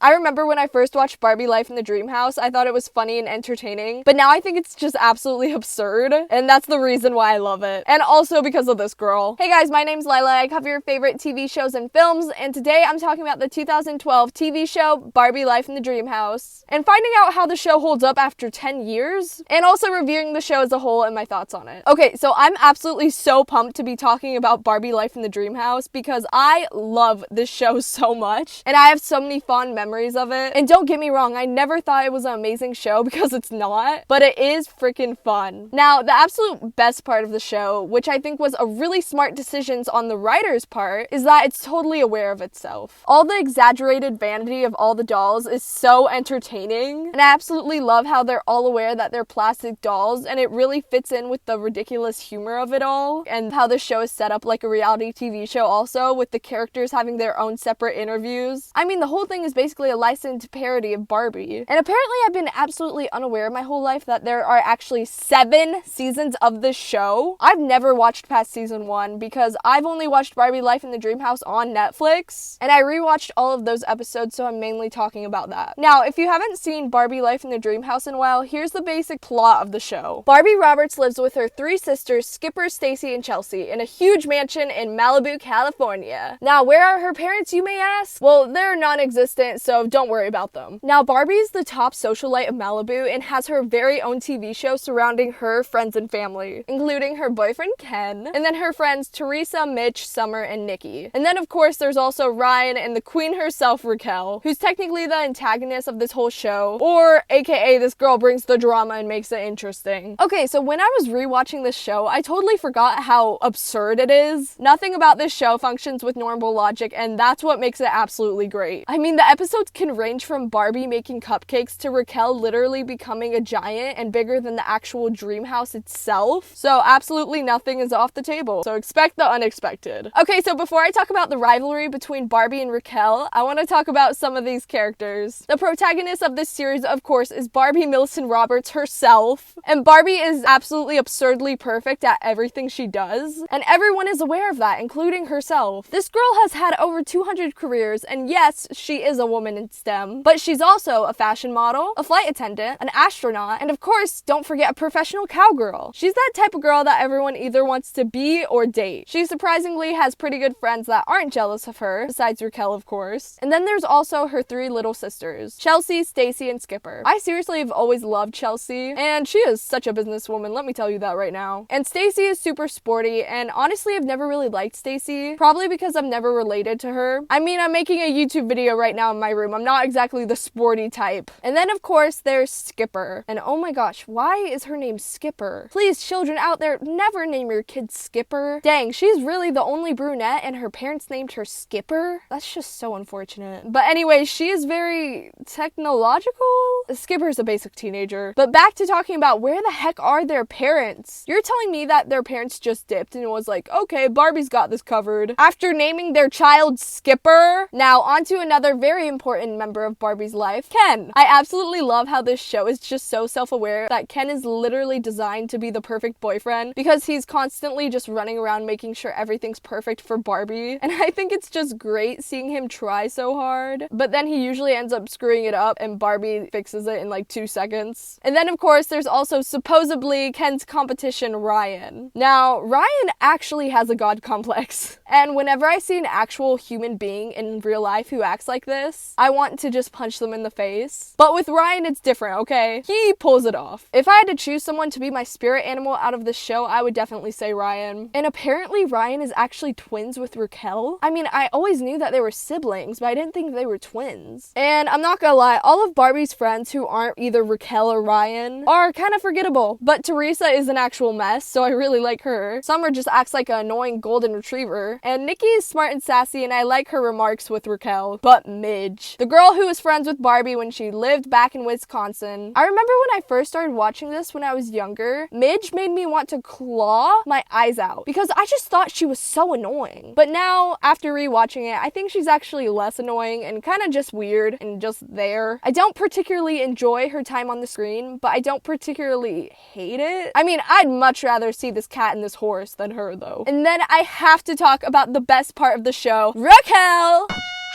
I remember when I first watched Barbie Life in the Dream House, I thought it was funny and entertaining, but now I think it's just absolutely absurd, and that's the reason why I love it. And also because of this girl. Hey guys, my name's Lila. I cover your favorite TV shows and films, and today I'm talking about the 2012 TV show Barbie Life in the Dream House, and finding out how the show holds up after 10 years, and also reviewing the show as a whole and my thoughts on it. Okay, so I'm absolutely so pumped to be talking about Barbie Life in the Dream House because I love this show so much, and I have so many fond memories of it. And don't get me wrong, I never thought it was an amazing show because it's not, but it is freaking fun. Now, the absolute best part of the show, which I think was a really smart decisions on the writer's part, is that it's totally aware of itself. All the exaggerated vanity of all the dolls is so entertaining, and I absolutely love how they're all aware that they're plastic dolls, and it really fits in with the ridiculous humor of it all, and how the show is set up like a reality TV show also, with the characters having their own separate interviews. I mean, the whole thing is basically a licensed parody of Barbie. And apparently I've been absolutely unaware my whole life that there are actually 7 seasons of this show. I've never watched past season 1 because I've only watched Barbie Life in the Dream House on Netflix, and I rewatched all of those episodes, so I'm mainly talking about that. Now, if you haven't seen Barbie Life in the Dream House in a while, here's the basic plot of the show. Barbie Roberts lives with her 3 sisters, Skipper, Stacy, and Chelsea, in a huge mansion in Malibu, California. Now, where are her parents, you may ask? Well, they're non-existent, so don't worry about them. Now, Barbie is the top socialite of Malibu and has her very own TV show surrounding her friends and family, including her boyfriend Ken, and then her friends Teresa, Mitch, Summer, and Nikki. And then, of course, there's also Ryan and the queen herself, Raquel, who's technically the antagonist of this whole show, or aka this girl brings the drama and makes it interesting. Okay, so when I was rewatching this show, I totally forgot how absurd it is. Nothing about this show functions with normal logic, and that's what makes it absolutely great. I mean, the episodes can range from Barbie making cupcakes to Raquel literally becoming a giant and bigger than the actual dream house itself. So absolutely nothing is off the table. So expect the unexpected. Okay, so before I talk about the rivalry between Barbie and Raquel, I want to talk about some of these characters. The protagonist of this series, of course, is Barbie Millicent Roberts herself. And Barbie is absolutely absurdly perfect at everything she does. And everyone is aware of that, including herself. This girl has had over 200 careers, and yes, she is a woman in STEM, but she's also a fashion model, a flight attendant, an astronaut, and of course, don't forget a professional cowgirl. She's that type of girl that everyone either wants to be or date. She surprisingly has pretty good friends that aren't jealous of her, besides Raquel, of course. And then there's also her 3 little sisters, Chelsea, Stacy, and Skipper. I seriously have always loved Chelsea, and she is such a businesswoman, let me tell you that right now. And Stacy is super sporty, and honestly, I've never really liked Stacy, probably because I've never related to her. I mean, I'm making a YouTube video right now in my room. I'm not exactly the sporty type. And then, of course, there's Skipper. And oh my gosh, why is her name Skipper? Please, children out there, never name your kid Skipper. Dang, she's really the only brunette and her parents named her Skipper? That's just so unfortunate. But anyway, she is very technological? Skipper's a basic teenager. But back to talking about where the heck are their parents? You're telling me that their parents just dipped and was like, okay, Barbie's got this covered, after naming their child Skipper? Now, on to another very important member of Barbie's life, Ken. I absolutely love how this show is just so self-aware that Ken is literally designed to be the perfect boyfriend because he's constantly just running around making sure everything's perfect for Barbie. And I think it's just great seeing him try so hard, but then he usually ends up screwing it up and Barbie fixes it in like 2 seconds. And then of course there's also supposedly Ken's competition, Ryan. Now, Ryan actually has a god complex, and whenever I see an actual human being in real life who acts like this, I want to just punch them in the face. But with Ryan, it's different, okay? He pulls it off. If I had to choose someone to be my spirit animal out of this show, I would definitely say Ryan. And apparently Ryan is actually twins with Raquel. I mean, I always knew that they were siblings, but I didn't think they were twins. And I'm not gonna lie, all of Barbie's friends who aren't either Raquel or Ryan are kind of forgettable. But Teresa is an actual mess, so I really like her. Summer just acts like an annoying golden retriever. And Nikki is smart and sassy, and I like her remarks with Raquel. But Midge, the girl who was friends with Barbie when she lived back in Wisconsin. I remember when I first started watching this when I was younger, Midge made me want to claw my eyes out because I just thought she was so annoying. But now, after rewatching it, I think she's actually less annoying and kind of just weird and just there. I don't particularly enjoy her time on the screen, but I don't particularly hate it. I mean, I'd much rather see this cat and this horse than her though. And then I have to talk about the best part of the show, Raquel!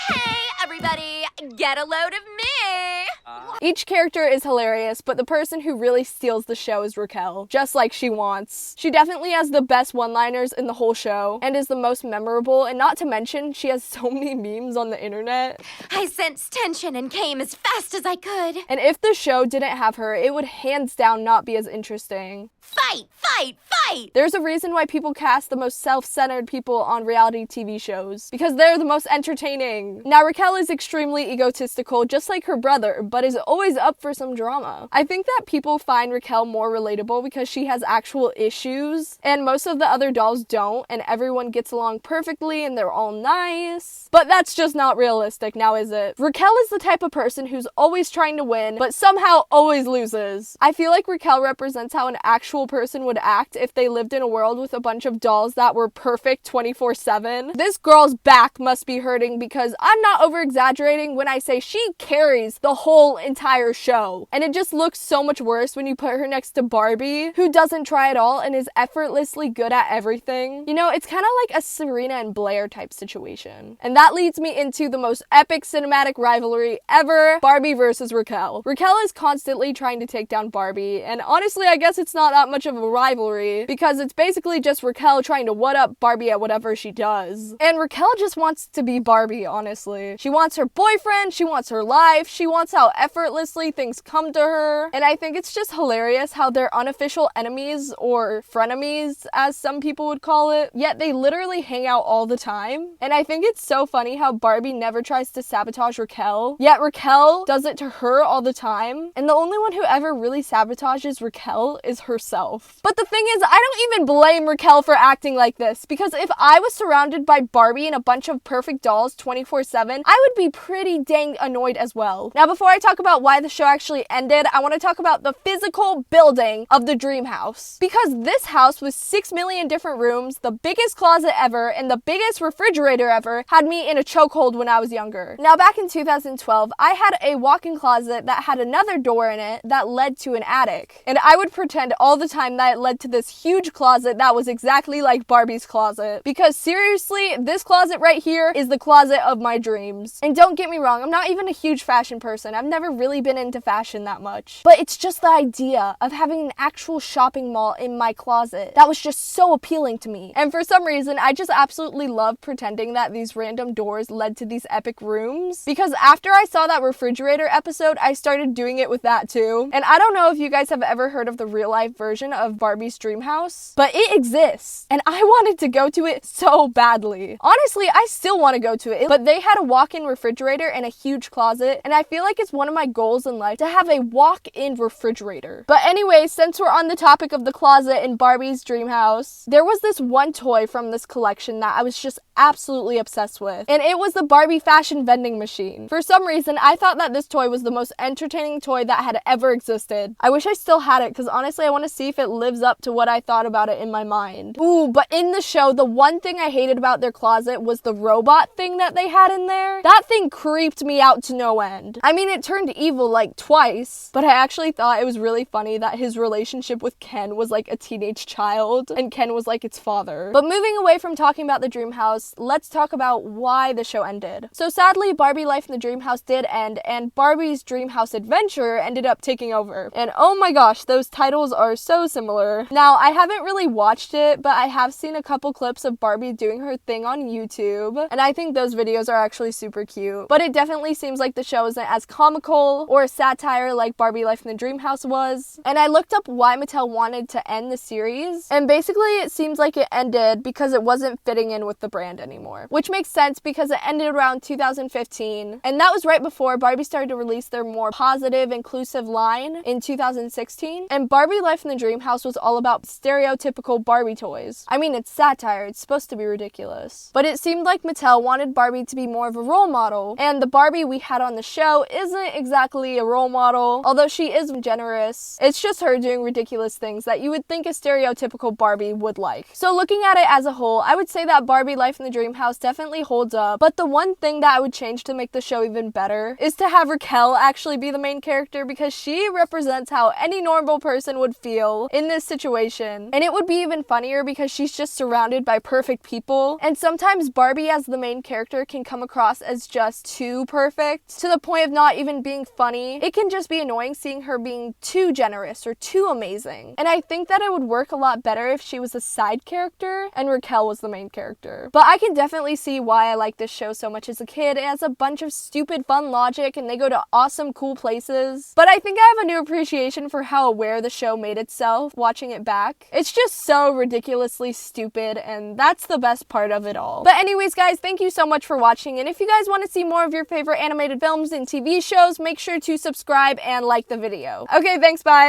Hey, I everybody, get a load of me! Each character is hilarious, but the person who really steals the show is Raquel, just like she wants. She definitely has the best one-liners in the whole show, and is the most memorable, and not to mention, she has so many memes on the internet. I sensed tension and came as fast as I could. And if the show didn't have her, it would hands down not be as interesting. Fight, fight, fight! There's a reason why people cast the most self-centered people on reality TV shows, because they're the most entertaining. Now, Raquel is extremely egotistical, just like her brother, but is always up for some drama. I think that people find Raquel more relatable because she has actual issues, and most of the other dolls don't, and everyone gets along perfectly and they're all nice. But that's just not realistic, now is it? Raquel is the type of person who's always trying to win, but somehow always loses. I feel like Raquel represents how an actual person would act if they lived in a world with a bunch of dolls that were perfect 24/7. This girl's back must be hurting because I'm not over-exaggerating when I say she carries the whole entire show. And it just looks so much worse when you put her next to Barbie, who doesn't try at all and is effortlessly good at everything. You know, it's kind of like a Serena and Blair type situation. And that leads me into the most epic cinematic rivalry ever, Barbie versus Raquel. Raquel is constantly trying to take down Barbie, and honestly, I guess it's not that much of a rivalry because it's basically just Raquel trying to one-up Barbie at whatever she does. And Raquel just wants to be Barbie, honestly. She wants her boyfriend, she wants her life, she wants how effortlessly things come to her. And I think it's just hilarious how they're unofficial enemies, or frenemies, as some people would call it, yet they literally hang out all the time. And I think it's so funny how Barbie never tries to sabotage Raquel, yet Raquel does it to her all the time. And the only one who ever really sabotages Raquel is herself. But the thing is, I don't even blame Raquel for acting like this, because if I was surrounded by Barbie and a bunch of perfect dolls 24/7, I would be pretty dang annoyed as well. Now, before I talk about why the show actually ended, I want to talk about the physical building of the dream house. Because this house with 6 million different rooms, the biggest closet ever, and the biggest refrigerator ever had me in a chokehold when I was younger. Now, back in 2012, I had a walk-in closet that had another door in it that led to an attic. And I would pretend all the time that it led to this huge closet that was exactly like Barbie's closet. Because seriously, this closet right here is the closet of my dreams. And don't get me wrong, I'm not even a huge fashion person. I've never really been into fashion that much. But it's just the idea of having an actual shopping mall in my closet that was just so appealing to me. And for some reason, I just absolutely love pretending that these random doors led to these epic rooms. Because after I saw that refrigerator episode, I started doing it with that too. And I don't know if you guys have ever heard of the real life version of Barbie's dream house, but it exists. And I wanted to go to it so badly. Honestly, I still want to go to it, but they had a walk-in refrigerator and a huge closet, and I feel like it's one of my goals in life to have a walk-in refrigerator. But anyway, since we're on the topic of the closet in Barbie's dream house, there was this one toy from this collection that I was just absolutely obsessed with, and it was the Barbie fashion vending machine. For some reason, I thought that this toy was the most entertaining toy that had ever existed. I wish I still had it, because honestly, I want to see if it lives up to what I thought about it in my mind. Ooh, but in the show, the one thing I hated about their closet was the robot thing that they had in there. That thing creeped me out to no end. I mean, it turned evil like twice, but I actually thought it was really funny that his relationship with Ken was like a teenage child, and Ken was like its father. But moving away from talking about the dream house, let's talk about why the show ended. So sadly, Barbie Life in the Dream House did end, and Barbie's Dream House Adventure ended up taking over. And oh my gosh, those titles are so similar. Now, I haven't really watched it, but I have seen a couple clips of Barbie doing her thing on YouTube, and I think those videos are actually super cute. But it definitely seems like the show isn't as comical or a satire like Barbie Life in the Dream House was. And I looked up why Mattel wanted to end the series, and basically it seems like it ended because it wasn't fitting in with the brand anymore. Which makes sense because it ended around 2015, and that was right before Barbie started to release their more positive, inclusive line in 2016. And Barbie Life in the Dream House was all about stereotypical Barbie toys. I mean, it's satire, it's supposed to be ridiculous. But it seemed like Mattel wanted Barbie to be more of a role model, and the Barbie we had on the show isn't exactly exactly a role model. Although she is generous, it's just her doing ridiculous things that you would think a stereotypical Barbie would like. So looking at it as a whole, I would say that Barbie Life in the Dream House definitely holds up, but the one thing that I would change to make the show even better is to have Raquel actually be the main character, because she represents how any normal person would feel in this situation. And it would be even funnier because she's just surrounded by perfect people, and sometimes Barbie as the main character can come across as just too perfect, to the point of not even being funny. It can just be annoying seeing her being too generous or too amazing. And I think that it would work a lot better if she was a side character and Raquel was the main character. But I can definitely see why I like this show so much as a kid. It has a bunch of stupid fun logic and they go to awesome cool places. But I think I have a new appreciation for how aware the show made itself watching it back. It's just so ridiculously stupid, and that's the best part of it all. But anyways guys, thank you so much for watching, and if you guys want to see more of your favorite animated films and TV shows, make sure to subscribe and like the video. Okay, thanks, bye!